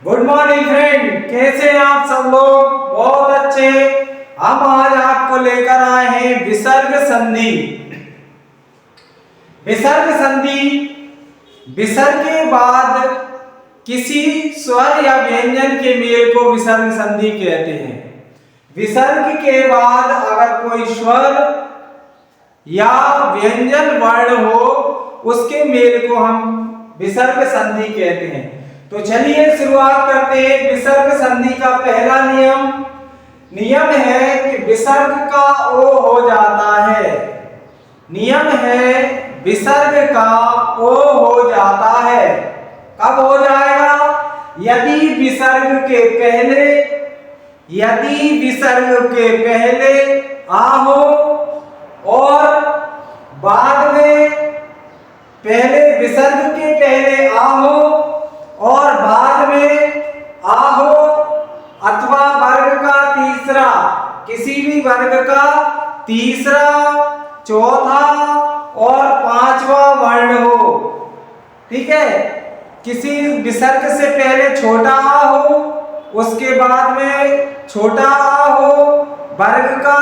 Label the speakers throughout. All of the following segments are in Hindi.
Speaker 1: गुड मॉर्निंग फ्रेंड, कैसे हैं आप सब लोग? बहुत अच्छे। हम आज आपको लेकर आए हैं विसर्ग संधि। विसर्ग संधि, विसर्ग के बाद किसी स्वर या व्यंजन के मेल को विसर्ग संधि कहते हैं। विसर्ग के बाद अगर कोई स्वर या व्यंजन वर्ण हो, उसके मेल को हम विसर्ग संधि कहते हैं। तो चलिए शुरुआत करते हैं। विसर्ग संधि का पहला नियम है कि विसर्ग का ओ हो जाता है। नियम है विसर्ग का ओ हो जाता है। कब हो जाएगा? यदि विसर्ग के पहले आ हो और बाद में पहले विसर्ग के पहले आ हो और बाद में आ हो, अथवा वर्ग का तीसरा, किसी भी वर्ग का तीसरा, चौथा और पांचवा वर्ण हो। ठीक है, किसी विसर्ग से पहले छोटा आ हो, उसके बाद में छोटा आ हो, वर्ग का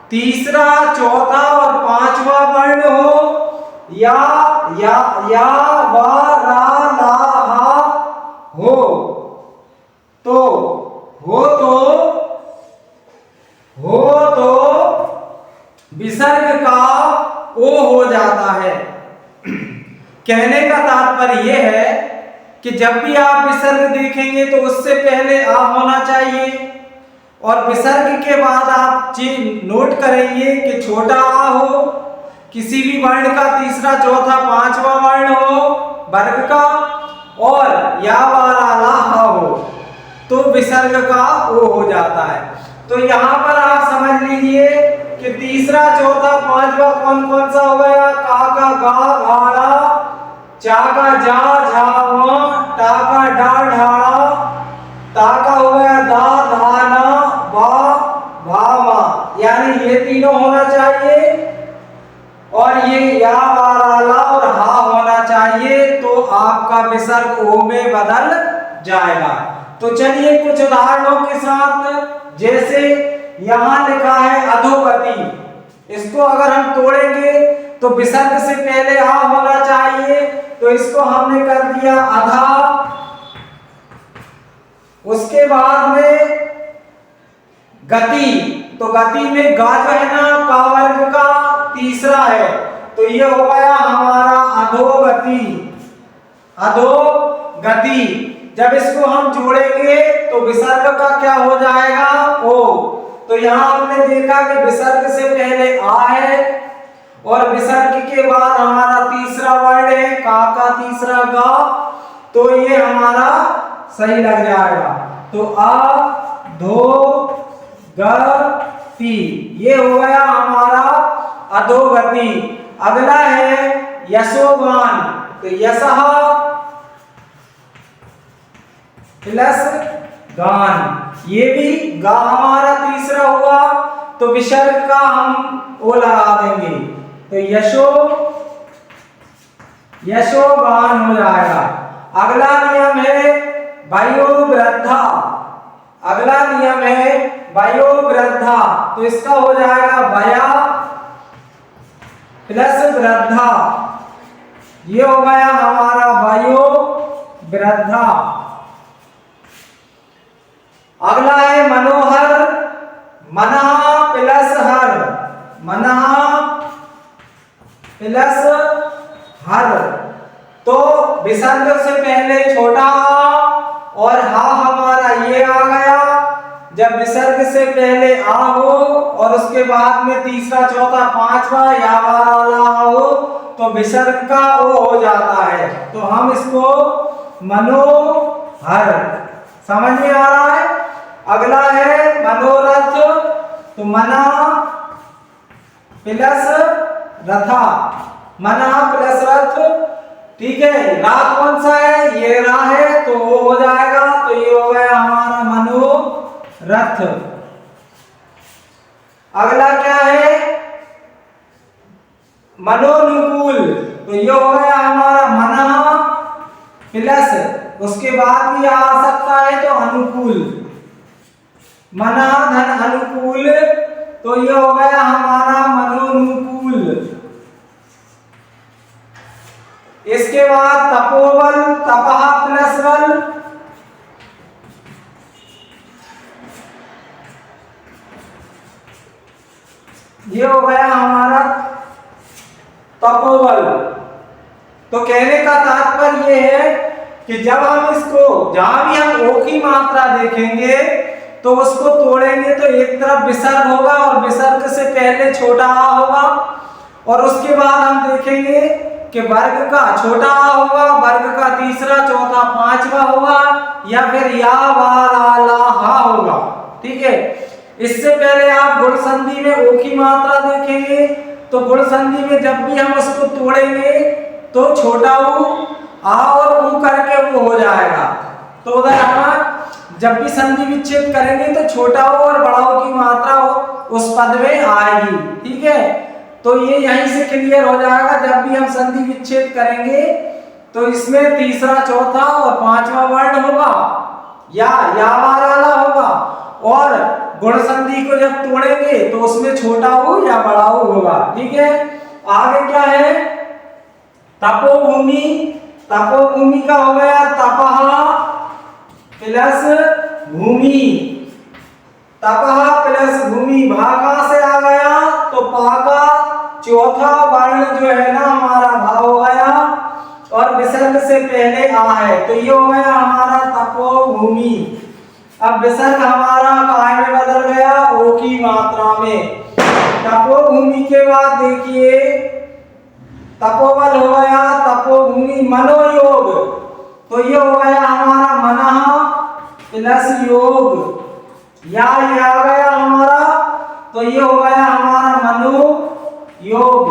Speaker 1: तीसरा, चौथा और पांचवा वर्ण हो, या वा रा ला हा हो तो विसर्ग का ओ हो जाता है। कहने का तात्पर्य यह है कि जब भी आप विसर्ग देखेंगे तो उससे पहले आ होना चाहिए और विसर्ग के बाद आप चीज नोट करेंगे कि छोटा आ हो, किसी भी वर्ण का तीसरा, चौथा, पांचवा वर्ण हो वर्ग का, और या वाला ला हो, तो विसर्ग का ओ हो जाता है। तो यहाँ पर आप समझ लीजिए कि तीसरा, चौथा, पांचवा कौन कौन सा हो गया? का का गा घाड़ा, चा का जा झावा, टा का डा ढाड़ा, ता का हो गया दा धाना, बा भामा, यानी ये तीनों होना चाहिए और ये या वाला और हा होना चाहिए, तो आपका विसर्ग ओ में बदल जाएगा। तो चलिए कुछ उदाहरणों के साथ, जैसे यहां लिखा है अधोगति। इसको अगर हम तोड़ेंगे तो विसर्ग से पहले आ होना चाहिए, तो इसको हमने कर दिया अधा। उसके बाद में गति, तो गति में गा जो है ना, का वर्ग का तीसरा है, तो ये हो गया हमारा अधोगति। अधोगति, जब इसको हम जोड़ेंगे तो विसर्ग का क्या हो जाएगा? ओ। तो यहां हमने देखा कि विसर्ग से पहले आ है और विसर्ग के बाद हमारा तीसरा वर्ण है का का तीसरा गा, तो ये हमारा सही लग जाएगा। तो आ धो गति, ये हो गया हमारा अधोगति। अगला है यशोगान, तो यशः प्लस गान, ये भी गा हमारा तीसरा हुआ, तो विसर्ग का हम ओ लगा देंगे, तो यशोगान हो जाएगा। अगला नियम है वयोवृद्धा। अगला नियम है वयोवृद्धा, तो इसका हो जाएगा वया प्लस वृद्धा, ये हो गया हमारा वयोवृद्धा। अगला है मनोहर, मनः प्लस हर, मनः प्लस हर, तो विसर्ग से पहले छोटा और हा हमारा ये आ गया। जब विसर्ग से पहले आ हो और उसके बाद में तीसरा, चौथा, पांचवा या वाला हो, तो विसर्ग का ओ हो जाता है। तो हम इसको मनोहर, समझ में आ रहा है? अगला है मनोरथ, तो मना प्लस रथा, मना प्लस रथ। ठीक है, रा कौन सा है? ये रा है, तो वो हो जाएगा, तो ये हो गया हमारा मनोरथ। अगला क्या है? मनोनुकूल, तो ये हो गया हमारा मना प्लस उसके बाद भी आ सकता है तो अनुकूल, मना धन अनुकूल, तो ये हो गया हमारा मनोनुकूल। इसके बाद तपोबल, तपह प्लस बल, ये हो गया हमारा तपोबल। तो कहने का तात्पर्य ये है कि जब हम इसको जहां भी हम ओ की मात्रा देखेंगे तो उसको तोड़ेंगे तो एक तरफ विसर्ग होगा और विसर्ग से पहले छोटा आ होगा, और उसके बाद हम देखेंगे कि वर्ग का छोटा आ होगा, वर्ग का तीसरा, चौथा, पांचवा होगा, या फिर या वा ला ला हा होगा। ठीक है, इससे पहले आप गुण संधि में ओ की मात्रा देखेंगे तो गुण संधि में जब भी हम उसको तोड़ेंगे तो छोटा ऊ आ और ऊ करके वो हो जाएगा। तो उधर हम जब भी संधि विच्छेद करेंगे तो छोटा ऊ और बड़ा ऊ की मात्रा उस पद में आएगी। ठीक है, तो ये यहीं से क्लियर हो जाएगा। जब भी हम संधि विच्छेद करेंगे तो इसमें तीसरा, चौथा और पांचवा वर्ण होगा, या वाला होगा, और गुण संधि को जब तोड़ेंगे तो उसमें छोटा ऊ या बड़ा ऊ होगा। ठीक है, आगे क्या है, तपोभूमि। तपोभूमि का हो गया तपह प्लस भूमि, तपह प्लस भूमि। भा कहां से आ गया, तो पा का चौथा वर्ण जो है ना हमारा भा हो गया, और विसर्ग से पहले आ है, तो ये हो गया हमारा तपोभूमि। अब विसर्ग हमारा काहे में बदल गया, ओ की मात्रा में। तपोभूमि के बाद देखिए तपोबल हो गया, तपोभूमि। मनोयोग, तो ये हो गया हमारा मनः प्लस योग, या ये आ गया हमारा, तो ये हो गया हमारा मनोयोग।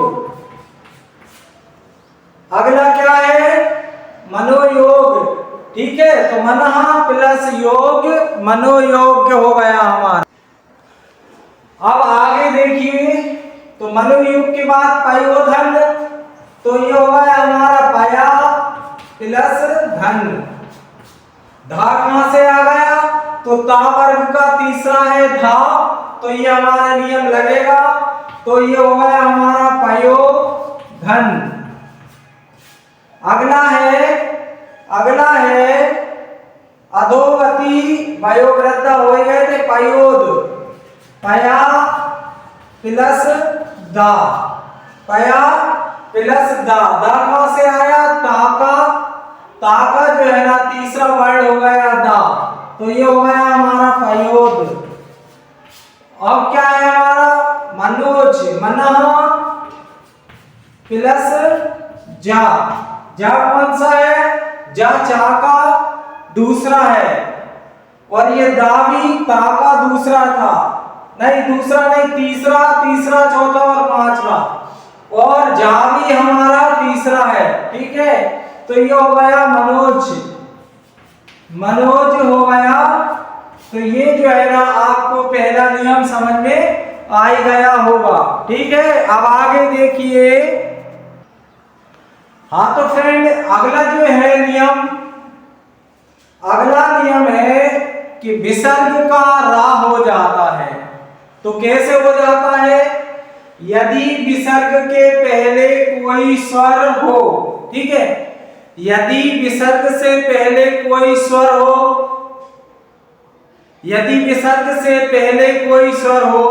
Speaker 1: अगला क्या है, मनोयोग। ठीक है, तो मनः प्लस योग, मनोयोग हो गया हमारा। अब आगे देखिए, तो मनोयोग के बाद पयोधन, तो ये हो गया हमारा पया प्लस धन। धा कहां से आ गया, तो ता वर्ग का तीसरा है धा, तो ये हमारा नियम लगेगा, तो ये हो गया हमारा पयो धन। अगला है अधोगति, वयोवृद्ध हो गए थे पयोद, पया प्लस दा, पया प्लस दा। दा कहां से आया, ताका जो है ना तीसरा वर्ण हो गया दा, तो ये हो गया हमारा पयोद। अब क्या है हमारा मनोज, मनः प्लस जा। जा कौन सा है, जा चा का दूसरा है, और ये दा भी ता का दूसरा था, नहीं दूसरा नहीं, तीसरा, चौथा और पांचवा, और जा भी हमारा तीसरा है। ठीक है, तो ये हो गया मनोज, मनोज हो गया। तो ये जो है ना आपको पहला नियम समझ में आ ही गया होगा। ठीक है, अब आगे देखिए। हाँ तो फ्रेंड, अगला जो है नियम, अगला नियम है कि विसर्ग का रा हो जाता है। तो कैसे हो जाता है, यदि विसर्ग के पहले कोई स्वर हो, ठीक है, यदि विसर्ग से पहले कोई स्वर हो, यदि विसर्ग से पहले कोई स्वर हो,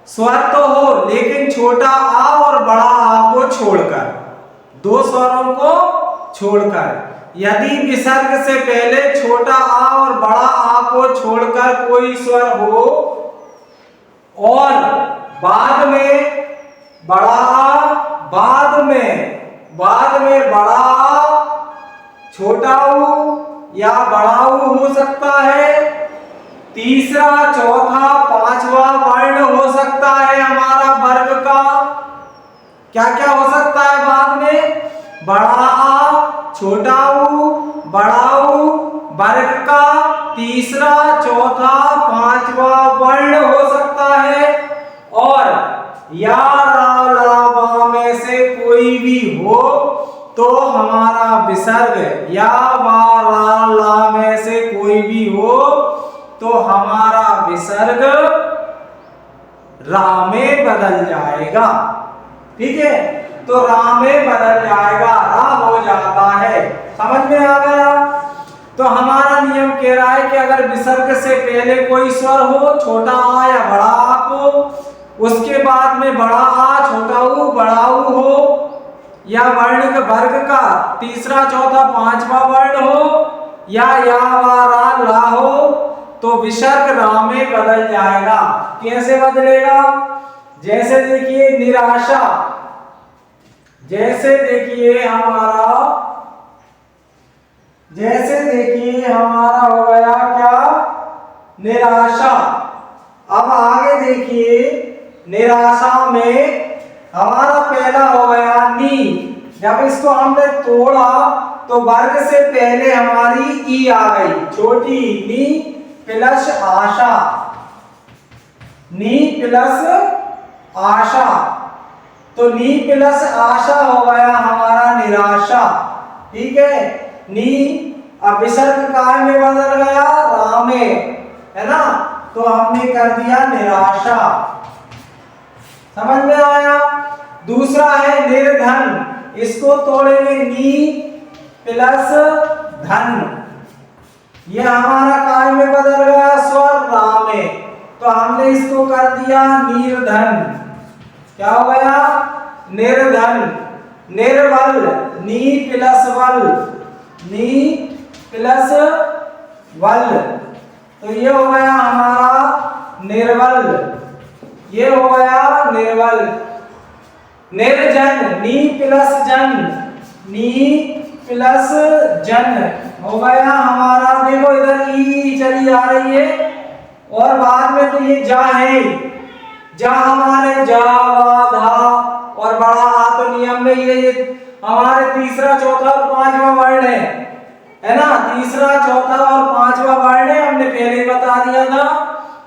Speaker 1: स्वर तो हो लेकिन छोटा आ और बड़ा आ को छोड़कर, दो स्वरों को छोड़कर, यदि विसर्ग से पहले छोटा आ और बड़ा आ को छोड़कर कोई स्वर हो और बाद में बड़ा आ, बाद में बड़ा आ, छोटा ऊ या बड़ा ऊ हो सकता है, तीसरा, चौथा, पांचवा वर्ण हो सकता है हमारा वर्ग का। क्या क्या हो सकता है बाद में, बड़ा आ, छोटा ऊ, बड़ा ऊ, वर्ग का तीसरा, चौथा, पांचवा वर्ण हो सकता है, और या रा ला वा में से कोई भी हो तो हमारा विसर्ग या वा रा ला में से कोई भी हो तो हमारा विसर्ग रा में बदल जाएगा। ठीक है, तो रा में बदल जाएगा, रा हो जाता है। समझ में आ गया? तो हमारा नियम कह रहा है कि अगर विसर्ग से पहले कोई स्वर हो, छोटा आ या बड़ा आ को, उसके बाद में बड़ा आ, छोटा ऊ, बड़ा ऊ हो, या वर्ण के वर्ग का तीसरा चौथा पांचवा वर्ण हो, या वा रा ला हो, तो विसर्ग रा में बदल जाएगा। कैसे बदलेगा? जैसे देखिए निराशा, जैसे देखिए हमारा हो गया क्या? निराशा। अब आगे देखिए निराशा में हमारा पहला हो गया नी। जब इसको हमने तोड़ा तो वर्ग से पहले हमारी ई आ गई, छोटी नी प्लस आशा, नी प्लस आशा, तो नी प्लस आशा हो गया हमारा निराशा। ठीक है, नी अब विसर्ग काय में बदल गया? रा में, है ना? तो हमने कर दिया निराशा। समझ में आया? दूसरा है निर्धन, इसको तोड़ेंगे नी प्लस धन, ये हमारा काय में बदल गया? स्वर रा में, तो हमने इसको कर दिया निर्धन। क्या हो गया? निर्धन। निर्बल, नी प्लस बल, नी प्लस बल, तो ये हो गया हमारा निर्बल, ये हो गया निर्बल। निर्जन, नी प्लस जन, नी प्लस जन हो गया हमारा। देखो इधर ई चली आ रही है और बाद में तो ये जा है, जा हमारे जा वा धा और बड़ा आ, तो नियम में ये हमारे तीसरा चौथा और पांचवा वर्ण है ना? तीसरा चौथा और पांचवा वर्ण है, हमने पहले ही बता दिया था।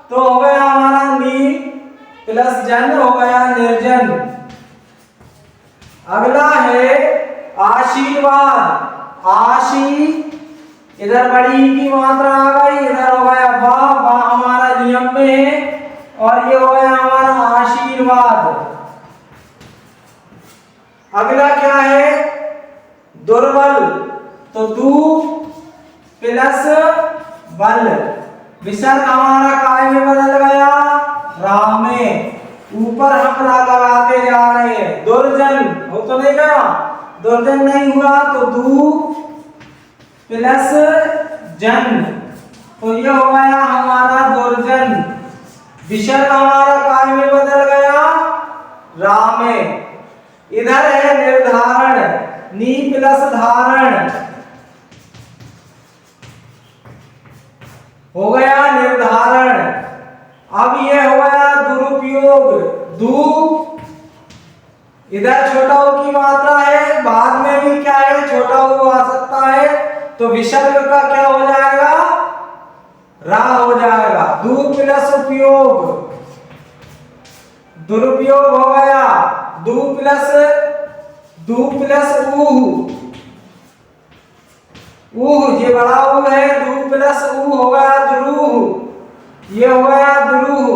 Speaker 1: तो हो गया हमारा नी प्लस जन, हो गया निर्जन। अगला है आशीर्वाद। आशी, इधर बड़ी की मात्रा आ गई, इधर हो गया वाह, वाह हमारा नियम में है, और ये हो गया हमारा आशीर्वाद। अगला क्या है? दुर्बल, तो दू प्लस बल, विसर्ग हमारा काय में बदल गया? रा में। ऊपर हम लगाते जा रहे हैं। दुर्जन हो तो नहीं गया? दुर्जन नहीं हुआ तो दू प्लस जन, तो ये हो गया हमारा दुर्जन। विसर्ग हमारा काय में बदल गया? रा में। इधर है निर्धारण, नी प्लस धारण, हो गया निर्धारण। अब ये हो गया दुरुपयोग, दू, इधर छोटा ऊ की मात्रा है, बाद में भी क्या है? छोटा ऊ आ सकता है, तो विसर्ग का क्या हो जाएगा? रा हो जाएगा। दू प्लस उपयोग, दुरुपयोग हो गया। दू प्लस ऊह, ऊह ये बड़ा ऊ है, दू प्लस ऊ हो गया दुरूह, ये हो गया दुरूह।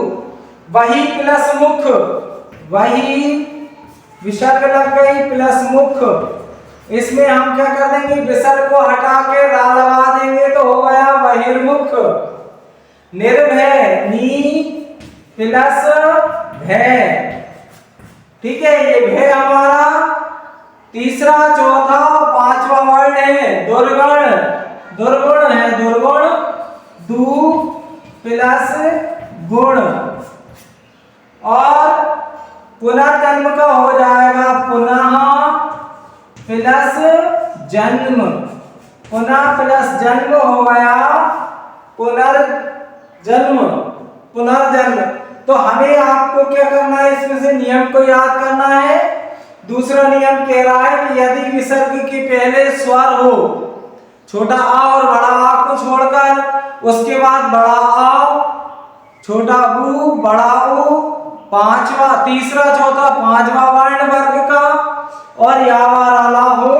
Speaker 1: वही प्लस मुख, वही विसर्ग लग गई प्लस मुख। इसमें हम क्या कर देंगे? विसर्ग को हटा के रा लगा देंगे, तो हो गया बहिर्मुख। निर्भय, नी प्लस भय, ठीक है, ये भय हमारा तीसरा चौथा पांचवा वर्ण है। दुर्गुण, दुर्गुण है, दुर्गुण, दू प्लस गुण, और पुनर्जन्म का हो जाएगा पुनः प्लस जन्म, पुनः प्लस जन्म हो गया पुनर्जन्म, पुनर्जन्म। तो हमें आपको क्या करना है? इसमें से नियम को याद करना है। दूसरा नियम कह रहा है कि यदि विसर्ग के पहले स्वर हो, छोटा आ और बड़ा आ को छोड़कर, उसके बाद बड़ा आ, छोटा ऊ, बड़ा ऊ, पांचवा तीसरा चौथा पांचवा वर्ण वर्ग का और या वा रा ला हो,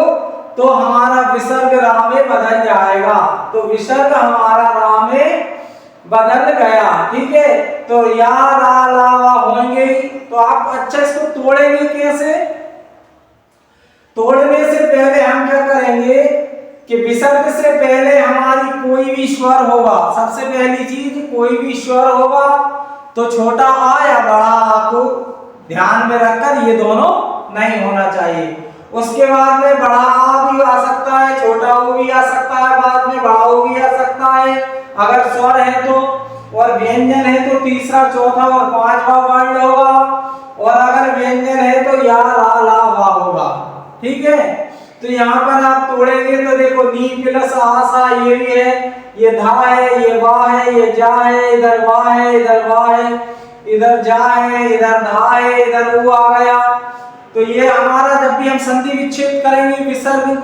Speaker 1: तो हमारा विसर्ग रा में बदल जाएगा। तो विसर्ग हमारा रा में बदल गया। ठीक है, तो या रा ला वा होंगे। तो आप अच्छा इसको तोड़ेंगे कैसे? तोड़ने से पहले हम क्या करेंगे कि विसर्ग से पहले हमारी कोई भी स्वर होगा, सबसे पहली चीज कोई भी स्वर होगा तो छोटा आ या बड़ा आ को ध्यान में रखकर ये दोनों नहीं होना चाहिए। उसके बाद में बड़ा आ भी आ सकता है, छोटा ओ भी आ सकता है, बाद में बड़ा ओ भी आ सकता है अगर स्वर है तो, और व्यंजन है तो तीसरा, चौथा और पांचवा वर्ण होगा, और अगर व्यंजन है तो या रा ला वा होगा। ठीक है, तो यहाँ पर आप तोड़ेंगे तो देखो नी प्लस आ सा ये भी है, ये धा है, ये वा है, ये जा है, इधर वा है, इधर वा है, इधर जा है, इधर धा है, इधर ऊ आ गया। तो ये हमारा जब भी हम संधि विच्छेद करेंगे विसर्ग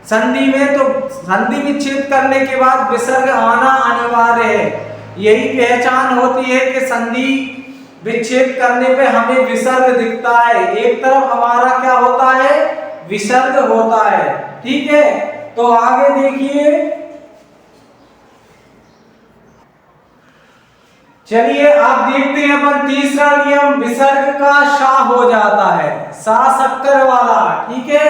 Speaker 1: संधि में, तो संधि विच्छेद करने के बाद विसर्ग आना अनिवार्य है। यही पहचान होती है कि संधि विच्छेद करने पे हमें विसर्ग दिखता है, एक तरफ हमारा क्या होता है विसर्ग होता है। ठीक है, तो आगे देखिए, चलिए आप देखते हैं अपन तीसरा नियम विसर्ग का शा हो जाता है, सा शक्कर वाला। ठीक है,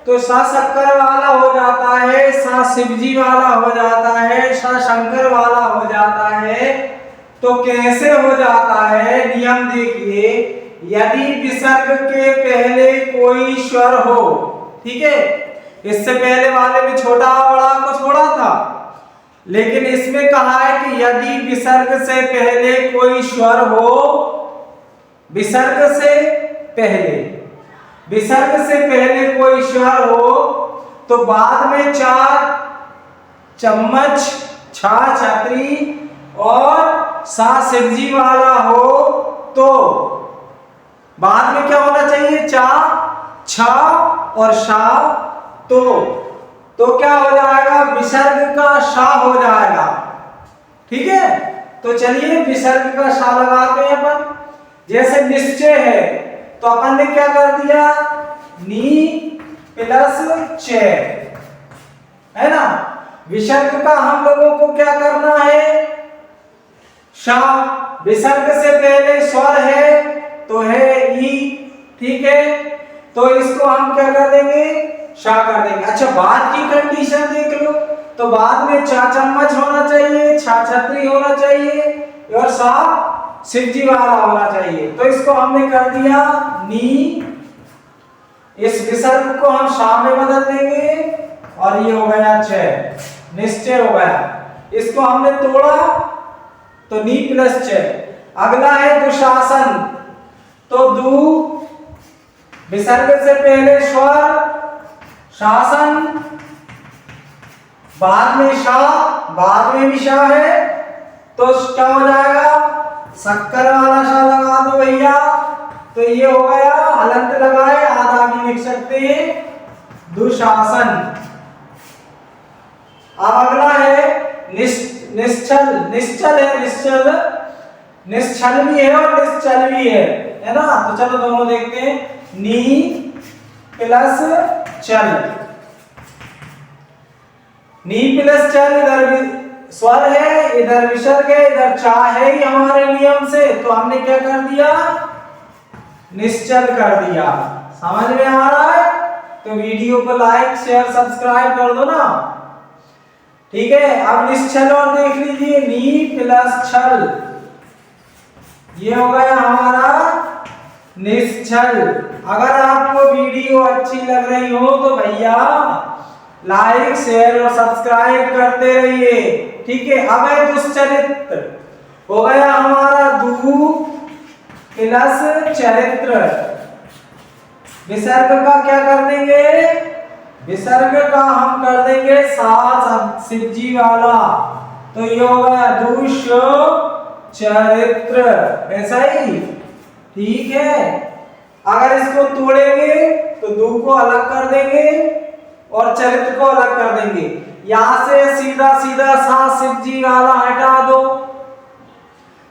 Speaker 1: तो सा शक्कर वाला हो जाता है, सा शिवजी वाला हो जाता है, सा शंकर वाला हो जाता है। तो कैसे हो जाता है नियम देखिए, यदि विसर्ग के पहले कोई स्वर हो, ठीक है, इससे पहले वाले में छोटा बड़ा को छोड़ा था, लेकिन इसमें कहा है कि यदि विसर्ग से पहले कोई स्वर हो, विसर्ग से पहले कोई स्वर हो, तो बाद में चार चम्मच, छा छतरी और सा शिवजी वाला हो, तो बाद में क्या होना चाहिए चा, छा और शा। तो क्या हो जाएगा विसर्ग का शा हो जाएगा। ठीक है, तो चलिए विसर्ग का शा लगाते हैं अपन। जैसे निश्चय है तो अपन ने क्या कर दिया नी प्लस च, है ना। विसर्ग का हम लोगों को क्या करना है शा, विसर्ग से पहले स्वर है तो है ई। ठीक है, तो इसको हम क्या कर देंगे शा कर देंगे। अच्छा, बाद की कंडीशन देख लो, तो बाद में चा चम्मच होना चाहिए, छा छतरी होना चाहिए और सा शिवजी वाला होना चाहिए। तो इसको हमने कर दिया नी, इस विसर्ग को हम शा में बदल देंगे और ये हो गया छ, निश्चय हो गया। इसको हमने तोड़ा तो नी प्लस छ। अगला है दुशासन, तो दु विसर्ग से पहले स्वर, शासन, बाद में शा, बाद में भी शा है, तो क्या हो जाएगा शक्कर वाला शा लगा दो भैया। तो ये हो गया, हलंत लगाए आधा भी लिख सकते हैं दुशासन। अब अगला है निश्चल, निश्चल है, निश्चल भी है और निश्चल भी है ना। तो चलो दोनों देखते हैं, नी प्लस चल, नी प्लस चल, इधर स्वर है, इधर विसर्ग है, इधर चा है ही हमारे नियम से, तो हमने क्या कर दिया निश्चल कर दिया। समझ में आ रहा है? तो वीडियो को लाइक शेयर सब्सक्राइब कर दो ना। ठीक है, अब निश्चल और देख लीजिए, नी प्लस छल, ये हो गया हमारा निश्चल। अगर आपको वीडियो अच्छी लग रही हो तो भैया लाइक शेयर और सब्सक्राइब करते रहिए। ठीक है, अब है दुश्चरित्र, हो गया हमारा दू प्लस चरित्र। विसर्ग का क्या कर देंगे, विसर्ग का हम कर देंगे सा शिवजी वाला, तो ये हो गया दुष चरित्र, ऐसा ही। ठीक है, अगर इसको तोड़ेंगे तो दू को अलग कर देंगे और चरित्र को अलग कर देंगे। यहां से सीधा सीधा सा शिवजी वाला हटा दो,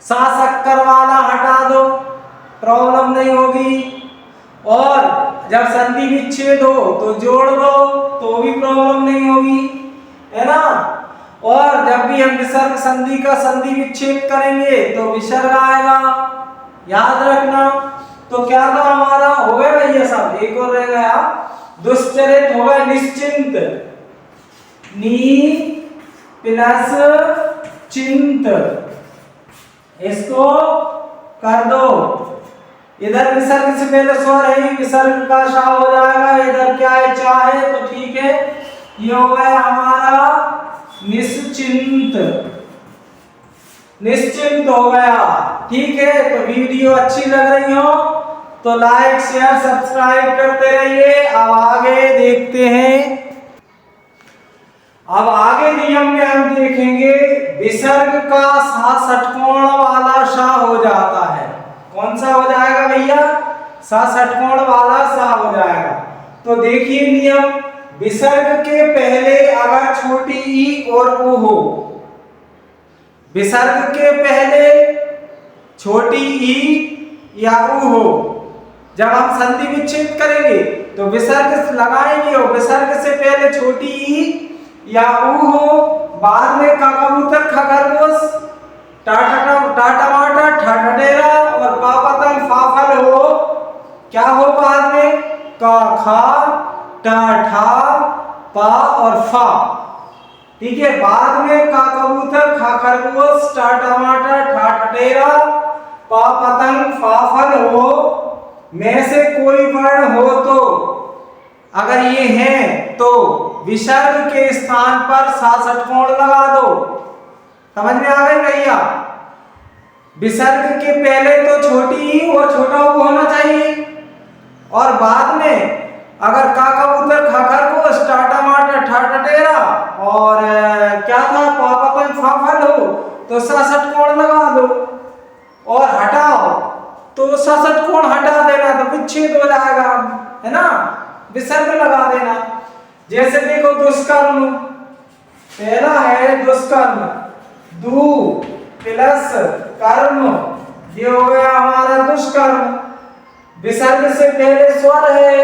Speaker 1: सा शक्कर वाला हटा दो, प्रॉब्लम नहीं होगी। और जब संधि विच्छेद हो तो जोड़ दो तो भी प्रॉब्लम नहीं होगी, है ना। और जब भी हम विसर्ग संधि का संधि विच्छेद करेंगे तो विसर्ग आएगा, याद रखना। तो क्या था हमारा, हो गया भैया सब, एक और रह गया, दुश्चरित हो गया निश्चिंत, नी प्लस चिंत, इसको कर दो। इधर विसर्ग से पहले स्वर है, विसर्ग का शा हो जाएगा, इधर क्या है चा है, तो ठीक है। ये हो गया हमारा निश्चिंत, निश्चिंत हो गया, ठीक है। तो वीडियो अच्छी लग रही हो तो लाइक शेयर सब्सक्राइब करते रहिए। अब आगे देखते हैं। अब आगे नियम में हम देखेंगे विसर्ग का सा षटकोण वाला शा हो जाता है। कौन सा हो जाएगा भैया, सा षटकोण वाला सा हो जाएगा। तो देखिए नियम, विसर्ग के पहले अगर छोटी ई और ऊ हो, विसर्ग के पहले छोटी ई या ऊ हो, जब हम संधि विच्छेद करेंगे तो विसर्ग लगाएंगे और विसर्ग से पहले छोटी ई या ऊ हो, बाद में का कबूतर ख खरगोश टा टमाटर ठा ठठेरा और पा पतंग फा फल हो, क्या हो बाद में का खा टा ठा पा और फा, ठीक है। बाद में का कबूतर खा खरगोश टा टमाटर ठा ठठेरा पा पतंग फा फल हो में से कोई वर्ण हो तो, अगर ये है तो विसर्ग के स्थान पर सा षटकोण लगा दो। समझ में आ गई भैया, विसर्ग के पहले तो छोटी ई और छोटा ऊ होना चाहिए, और बाद में अगर का कबूतर खा खरगोश टा टमाटर ठा ठठेरा और क्या था पा पतंग फा फल हो तो सा षटकोण लगा दो, और हटाओ तो सा षटकोण हटा देना तो विच्छेद हो जाएगा, है ना, विसर्ग लगा देना। जैसे देखो दुष्कर्म, पहला है दुष्कर्म, दू प्लस कर्म, ये हो गया हमारा दुष्कर्म। विसर्ग से पहले स्वर है,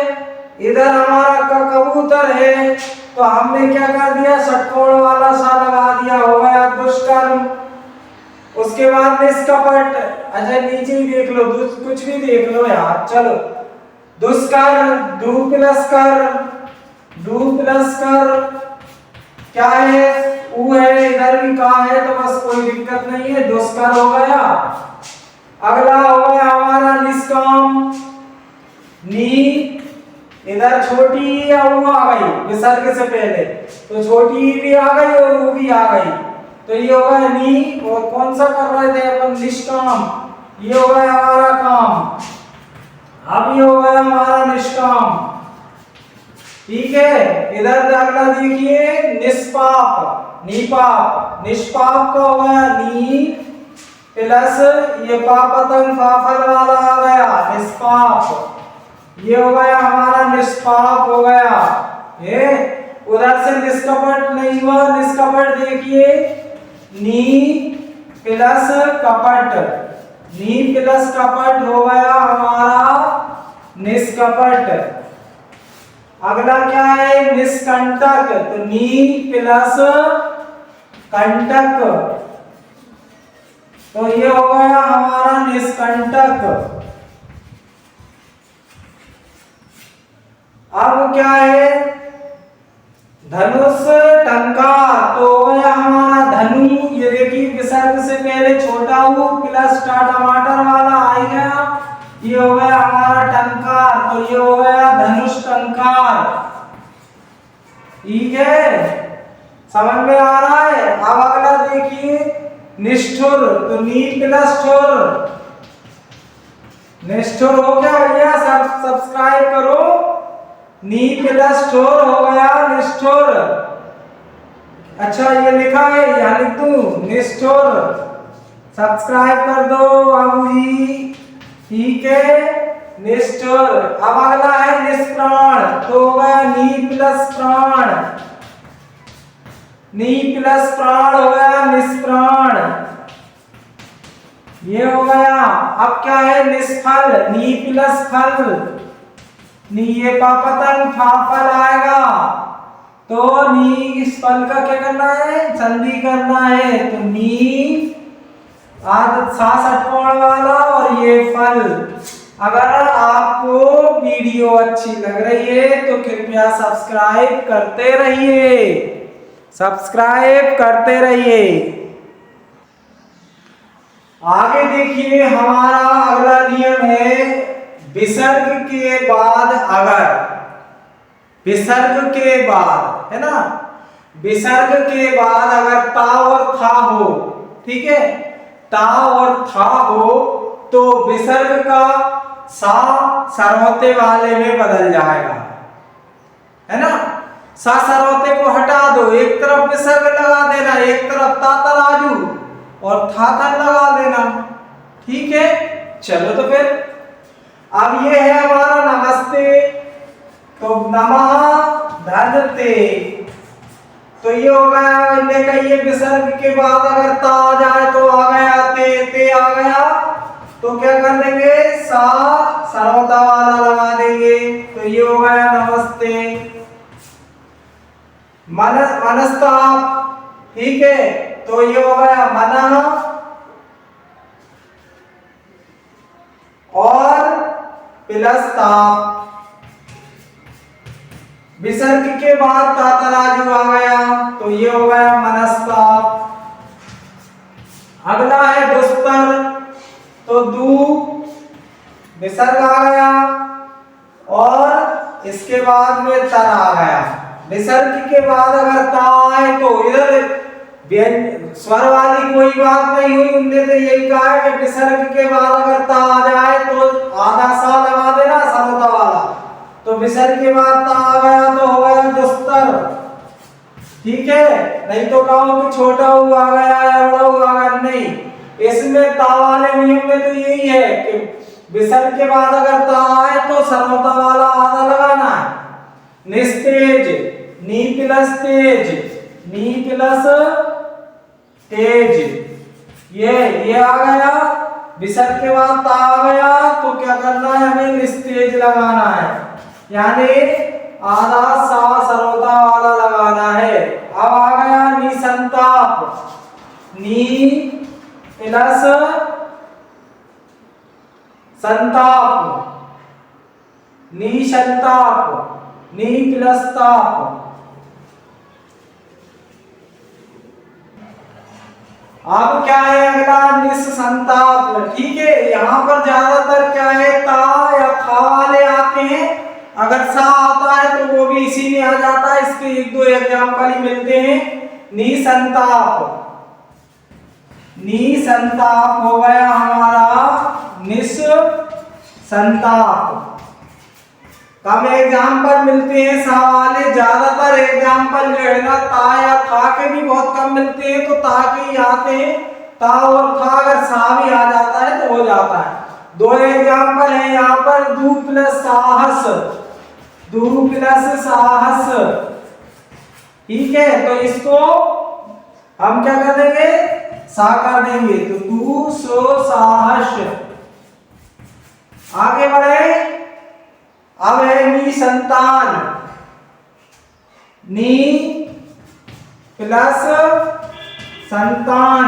Speaker 1: इधर हमारा का कबूतर है, तो हमने क्या कर दिया, षटकोण वाला सा लगा दिया, हो गया दुष्कर्म। उसके बाद निष्कपट, अच्छा नीचे ही देख लो, कुछ भी देख लो यार, चलो दुष्कर, दू प्लस कर, डू प्लस कर, क्या है ऊ है, इधर भी का है, तो बस कोई दिक्कत नहीं है, दुष्कर हो गया। अगला हो गया हमारा निष्काम, नी, इधर छोटी या ऊ आ गई विसर्ग से पहले, तो छोटी भी आ गई और ऊ भी आ गई, तो ये हो गया नी। और कौन सा कर रहे थे अपन, निष्काम, ये हो गया हमारा काम, अब ये हो गया हमारा निष्काम, ठीक है। इधर अगला देखिए निष्पाप, निपाप, निष्पाप का हो गया नी प्लस ये पा पतंग फा फल वाला आ गया निष्पाप, ये हो गया हमारा निष्पाप हो गया। ये उधर से निष्कपट नहीं हुआ, निष्कपट देखिए नी प्लस कपट, नी प्लस कपट हो गया हमारा निष्कपट। अगला क्या है निष्कंटक, तो नी प्लस कंटक, तो ये हो गया हमारा निष्कंटक। अब क्या है धनुष टंकार, तो हो गया हमारा धनु, ये देखिए विसर्ग से पहले छोटा ऊ प्लस टा टमाटर वाला आ गया, ये हो गया हमारा टंकार, तो ये हो गया धनुष टंकार, ठीक है, समझ में आ रहा है। अब अगला देखिए निष्ठुर, तो नी प्लस ठुर, निष्ठुर हो गया भैया, सब्सक्राइब करो, नी प्लस ठुर हो गया निष्ठुर। अच्छा ये लिखा है, यहाँ लिख दूं निष्ठुर, सब्सक्राइब कर दो बाबू जी, ठीक है निष्ठुर। अब अगला है निष्प्राण, तो हो गया नी प्लस प्राण, नी प्लस प्राण हो गया निष्प्राण, ये हो गया। अब क्या है निष्फल, नी प्लस फल, नी ये पा पतंग फा फल आएगा, तो नी इस फल का क्या करना है, संधि करना है। तो नी आदत सा षटकोण वाला और ये फल। अगर आपको वीडियो अच्छी लग रही है तो कृपया सब्सक्राइब करते रहिए, सब्सक्राइब करते रहिए। आगे देखिए हमारा अगला नियम है विसर्ग के बाद अगर, विसर्ग के बाद है ना, विसर्ग के बाद अगर ता और था हो, ठीक है, ता और था हो तो विसर्ग का सा सरवते वाले में बदल जाएगा, है ना। सा सरवते को हटा दो, एक तरफ विसर्ग लगा देना, एक तरफ ता तराजू और था था लगा देना, ठीक है। चलो तो फिर अब ये है हमारा नमस्ते, तो नमः धन्यते, तो ये हो गया। देखा ये विसर्ग के बाद अगर ता आ जाए तो आ गया ते आ गया, तो क्या कर देंगे, सा सर्वता वाला लगा देंगे, तो ये हो गया नमस्ते। मनस्ताप, ठीक है, तो ये हो गया मनः, और पिलस्ताप, विसर्ग के बाद ता तराजू आ गया, तो ये हो गया मनस्ताप। अगला है दुस्तर, तो दू विसर्ग आ गया और इसके बाद में तर आ गया। विसर्ग के बाद अगर ता आए तो इधर स्वर वाली कोई बात नहीं हुई, उनने तो यही कहा है कि विसर्ग के बाद अगर ता आ जाए तो आधा सा लगा देना समता वाला, तो विसर्ग के बाद ता आ गया तो हो गया दुस्तर, ठीक है। नहीं तो कहो कि छोटा हु आ गया या बड़ा हु आ गया, नहीं, इसमें ता वाले नियम में तो यही है कि विसर्ग के बाद अगर ता आए तो सर्वता वाला आधा लगाना है। निस्तेज, नी प्लस तेज, नी प्लस तेज, ये आ गया। विसर्ग के बाद ता आ गया तो क्या करना है, हमें निस्तेज लगाना है, यानी आधा सा सर्वता वाला लगाना है। अब आ गया निसंताप, नी प्लस संताप, निसंताप, नी प्लस ताप। अब क्या है अगला, निसंताप, ठीक है। यहाँ पर ज्यादातर क्या है, ता या था वाले आते हैं, अगर सा आता है तो वो भी इसी में आ जाता है। इसके एक दो एग्जाम्पल ही मिलते हैं। निसंताप, निसंताप हो गया हमारा निसंताप। कम एग्जाम्पल मिलते हैं सा वाले, ज्यादातर एग्जाम्पल जो है ना ता या था के भी बहुत कम मिलते हैं, तो ता के ही आते हैं। ता और था अगर सा भी आ जाता है तो हो जाता है। दो एग्जाम्पल है यहाँ पर, दू प्लस साहस, दू प्लस साहस, ठीक है, तो इसको हम क्या कर देंगे, सा कर देंगे, तो दू सो साहस। आगे बढ़े, अब है निसंतान, नी प्लस संतान,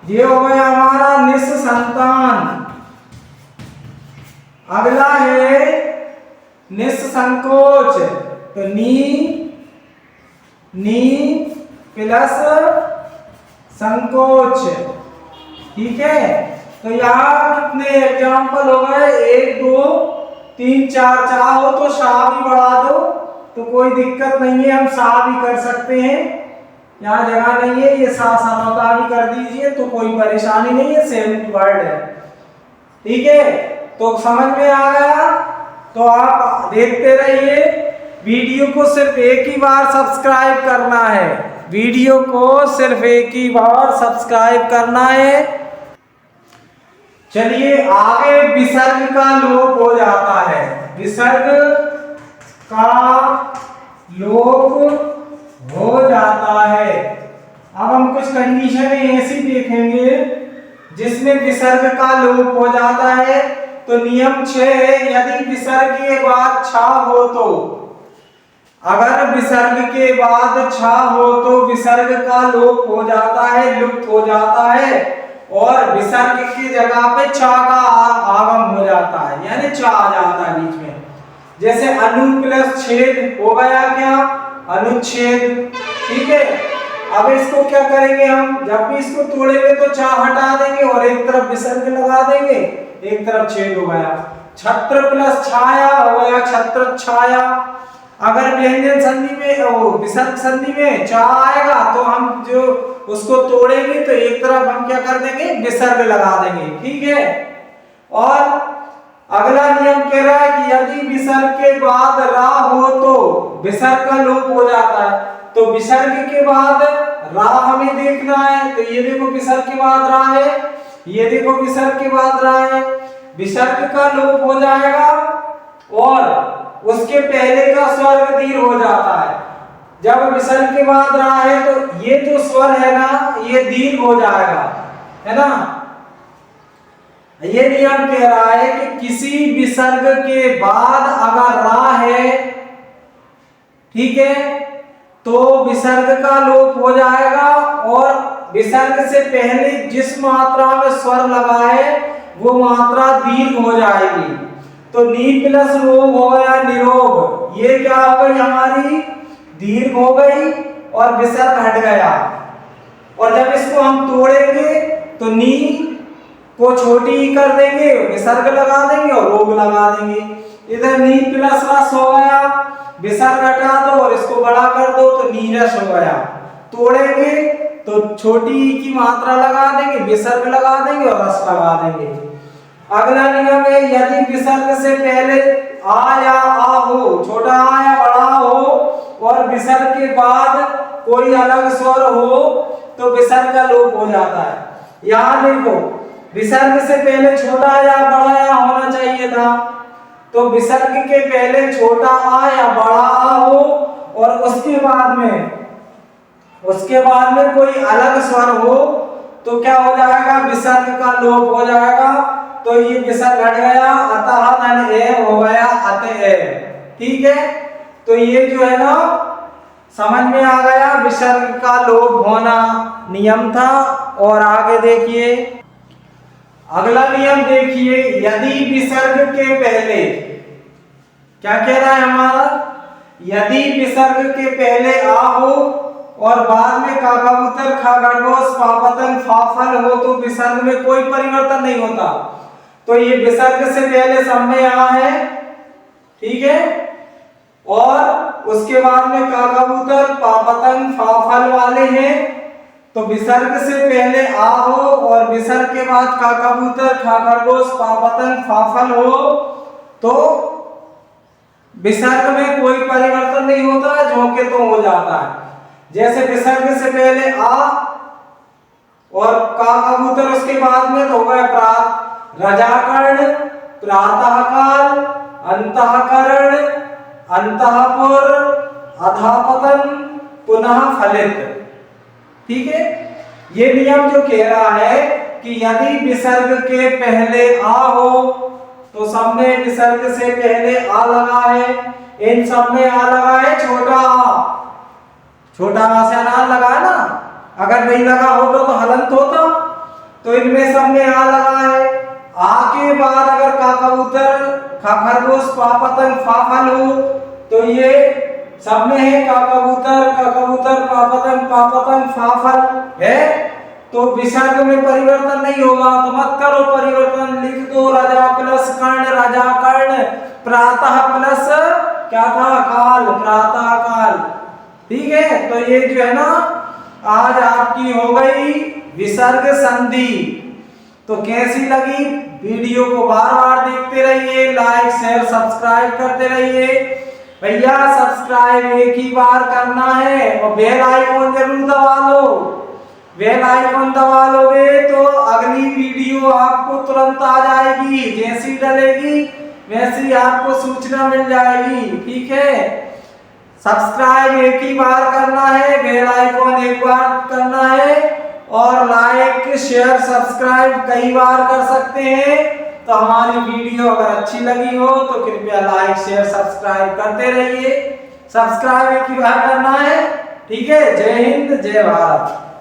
Speaker 1: ये हो गया हमारा निसंतान। अगला है निसंकोच, तो नी प्लस संकोच, ठीक है। तो यहाँ कितने एग्जाम्पल हो गए, 1 2 3 4, चाहो तो सा भी बढ़ा दो तो कोई दिक्कत नहीं है, हम सा भी कर सकते हैं, यहाँ जगह नहीं है, ये सा समता भी कर दीजिए तो कोई परेशानी नहीं है, सेम वर्ड है, ठीक है। तो समझ में आ गया, तो आप देखते रहिए। वीडियो को सिर्फ एक ही बार सब्सक्राइब करना है, वीडियो को सिर्फ एक ही बार सब्सक्राइब करना है। चलिए आगे, विसर्ग का लोप हो जाता है, विसर्ग का लोप हो जाता है। अब हम कुछ कंडीशन ऐसी देखेंगे जिसमें विसर्ग का लोप हो जाता है। तो नियम 6 है, यदि विसर्ग के बाद छा हो तो, अगर विसर्ग के बाद छा हो तो विसर्ग का लोप हो जाता है, लुप्त हो जाता है, और विसर्ग की जगह पे छा का आगम हो जाता है, यानी छा आ जाता है बीच में। जैसे अनु प्लस छेद हो गया क्या, अनुच्छेद। ठीक है, अब इसको क्या करेंगे हम, जब भी इसको तोड़ेंगे तो छा हटा देंगे और एक तरफ विसर्ग लगा देंगे, एक तरफ छेद हो गया। छत्र प्लस छाया हो गया छत्र छाया। अगर व्यंजन संधि में विसर्ग संधि में चा आएगा तो हम जो उसको तोड़ेंगे तो एक तरफ हम क्या कर देंगे, विसर्ग लगा देंगे। ठीक है, और अगला नियम कह रहा है कि यदि विसर्ग के बाद रा हो तो विसर्ग का लोप हो जाता है। तो विसर्ग के बाद रा हमें देखना है, तो ये देखो विसर्ग के बाद रा है, ये देखो विसर्ग के बाद रा है, विसर्ग का लोप हो जाएगा और उसके पहले का स्वर दीर्घ हो जाता है। जब विसर्ग के बाद रा है तो ये जो स्वर है ना ये दीर्घ हो जाएगा, है ना। ये नियम कह रहा है कि किसी विसर्ग के बाद अगर रा है, ठीक है, तो विसर्ग का लोप हो जाएगा और विसर्ग से पहले जिस मात्रा में स्वर लगा है वो मात्रा दीर्घ हो जाएगी। तो नी प्लस रोग हो गया निरोग, ये क्या हो गई हमारी दीर्घ हो गई और विसर्ग हट गया। और जब इसको हम तोड़ेंगे तो नी को छोटी कर देंगे, विसर्ग लगा देंगे और रोग लगा देंगे। इधर नी प्लस रस हो गया, विसर्ग हटा दो और इसको बड़ा कर दो तो नीरस हो गया। तोड़ेंगे तो छोटी की मात्रा लगा देंगे, विसर्ग लगा देंगे और रस लगा देंगे। अगला नियम है यदि विसर्ग से पहले आ या आ हो, छोटा आ या बड़ा हो, और विसर्ग के बाद कोई अलग स्वर हो तो विसर्ग का लोप हो जाता है। यहाँ देखो विसर्ग से पहले छोटा या बड़ा या होना चाहिए था, तो विसर्ग के पहले छोटा आ या बड़ा आ हो और उसके बाद में कोई अलग स्वर हो तो क्या हो जाएगा, विसर्ग का लोप हो जाएगा। तो ये विसर्ग हट गया, अतः धन ए हो गया अतएव। ठीक है, तो ये जो है ना समझ में आ गया, विसर्ग का लोप होना नियम था। और आगे देखिए अगला नियम देखिए, यदि विसर्ग के पहले क्या कह रहा है हमारा, यदि विसर्ग के पहले आ हो और बाद में का कबूतर खा खरगोश पा पतंग फा फल हो तो विसर्ग में कोई परिवर्तन नहीं होता। तो ये विसर्ग से पहले सब में आ है, ठीक है, और उसके बाद में का कबूतर पा पतंग फा फल वाले हैं, तो विसर्ग से पहले आ हो और विसर्ग के बाद का कबूतर खा खरगोश पा पतंग फा फल हो तो विसर्ग में कोई परिवर्तन नहीं होता है, झोंके तो हो जाता है। जैसे विसर्ग से पहले आ और का कबूतर उसके बाद में तो हो गया प्रात, रजाकर्ण, प्रातःकाल, अंतःकरण, अंतःपुर, अधापतन, पुनः फलित। ठीक है, ये नियम जो कह रहा है कि यदि विसर्ग के पहले आ हो तो सब में विसर्ग से पहले आ लगा है, इन सब में आ लगा है छोटा आ, छोटा आ से अनार लगा है ना, अगर नहीं लगा होता तो हलंत होता, तो इनमें सब में आ लगा है। आ के बाद अगर का कबूतर खा खरगोश पा पतंग फा फल हो तो ये सब में है का कबूतर पा पतंग फा फल है, तो विसर्ग में परिवर्तन नहीं होगा। तो मत करो परिवर्तन, लिख दो राजा प्लस कर्ण, राजा कर्ण, प्रातः प्लस क्या था काल, प्रातः काल। ठीक है, तो ये जो है ना आज आपकी हो गई विसर्ग संधि। तो कैसी लगी वीडियो को बार बार देखते रहिए, लाइक शेयर सब्सक्राइब करते रहिए भैया। सब्सक्राइब एक ही बार करना है और बेल आइकॉन जरूर दबा लो। बेल आइकॉन दबा लोगे तो अगली वीडियो आपको तुरंत आ जाएगी, जैसी डलेगी वैसी आपको सूचना मिल जाएगी। ठीक है, सब्सक्राइब एक ही बार करना है, बेल आइकॉन एक बार करना है और लाइक शेयर सब्सक्राइब कई बार कर सकते हैं। तो तो हमारी वीडियो अगर अच्छी लगी हो तो कृपया लाइक शेयर सब्सक्राइब करते रहिए। सब्सक्राइब एक ही बार करना है, ठीक है। जय हिंद जय भारत।